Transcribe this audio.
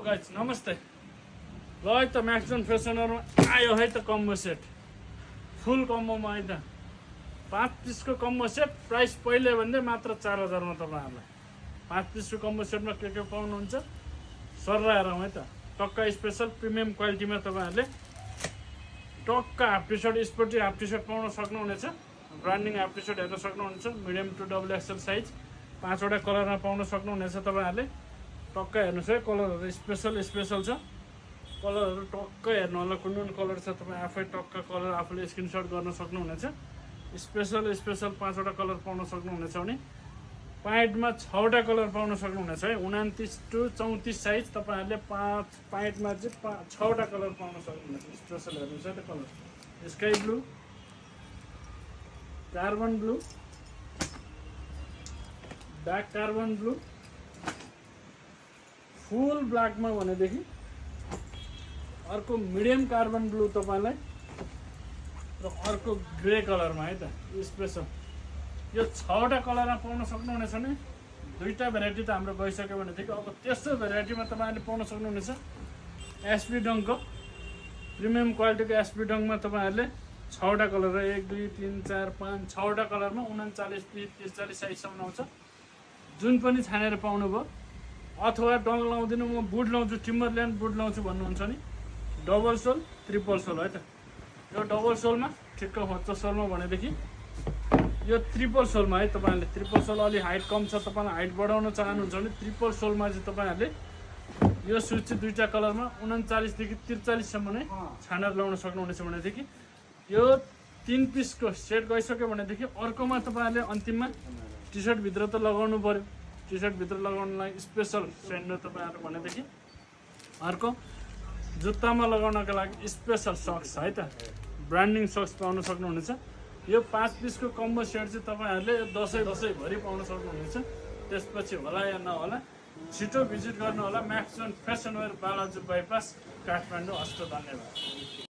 Guys नमस्ते। ल है त म्याक्सजोन फेसनरमा आयो है त कम्बो सेट, फुल कम्बोमा है त 5 पिसको कम्बो सेट। प्राइस पहिले भन्दै मात्र 4000मा तपाईँहरूलाई 5 पिसको कम्बो सेटमा के पाउनुहुन्छ सर्रा हेरौँ है त। टक्का स्पेसल प्रिमियम क्वालिटीमा तपाईँहरूले टक्का half T shirt sporty half T shirt पाउन सक्नुहुनेछ। ब्रान्डिङ हाफ टी सर्ट हेर्न सक्नुहुन्छ। Medium to double XL size 5वटा कलरमा पाउन सक्नुहुनेछ तपाईँहरूले। टक्का हेर्नुहोस् है, कलरहरू स्पेसल छ। कलरहरू टक्क हेर्नु होला, कुन कलर छ तपाईँ आफै टक्क कलर आफूले स्क्रिनसट गर्न सक्नुहुनेछ। स्पेसल 5वटा कलर पाउन सक्नुहुनेछ भने पाइन्टमा 6वटा कलर पाउन सक्नुहुनेछ है। 29 टु 34 साइज तपाईँहरूले 5 पाइन्टमा चाहिँ 6वटा कलर पाउन सक्नुहुनेछ। स्पेसल हेर्नुहोस् है त colour sky blue, carbon blue, dark carbon blue, full ब्ल्याकमा भनेदेखि अर्को मिडियम कार्बन ब्लू तपाईँलाई र अर्को ग्रे कलरमा है त स्पेसल। यो 6वटा कलरमा पाउन सक्नुहुनेछ भने 2टा भेराइटी त हाम्रो गइसक्यो भनेदेखि अब तेस्रो भेराइटीमा तपाईँहरूले पाउन सक्नुहुनेछ एसपी डङको प्रिमियम क्वालिटीको एसपी डङमा तपाईँहरूले 6वटा कलर 1 2 3 4 5 6वटा कलरमा 39 30 40 साइजसम्म आउँछ। जुन पनि छानेर पाउनुभयो। अथवा डङ लाउँदिनँ म बुट लाउँछु, टिम्बरल्यान्ड बुट लाउँछु भन्नुहुन्छ नि डबल सोल ट्रिपल सोल है त। यो डबल सोलमा ठिक्क होच्छ सोलमा भनेदेखि यो ट्रिपल सोलमा है तपाईँहरूले। ट्रिपल सोल अलि हाइट कम छ, तपाईँलाई हाइट बढाउन चाहनुहुन्छ भने ट्रिपल सोलमा चाहिँ तपाईँहरूले यो सुज चाहिँ 2टा कलरमा 39 देखि 43सम्म नै छानेर लाउन सक्नुहुनेछ भनेदेखि यो 3 पिसको सेट गइसक्यो भनेदेखि अर्कोमा तपाईँहरूले अन्तिममा टी सर्ट भित्र त लगाउनु पर्यो। टी सर्ट भित्र लगाउनलाई स्पेसल सेन्डर तपाईँहरू भनेदेखि अर्को जुत्तामा लगाउनका लागि स्पेसल सक्स है त, ब्रान्डिङ सक्स पाउन सक्नुहुनेछ। यो 5 पिसको कम्बो सेट चाहिँ तपाईँहरूले दसैँभरि पाउन सक्नुहुनेछ। त्यसपछि होला या नहोला छिटो भिजिट गर्नु होला Maxzone fashion wear Balaju bypass Kathmandu. हस्त धन्यवाद।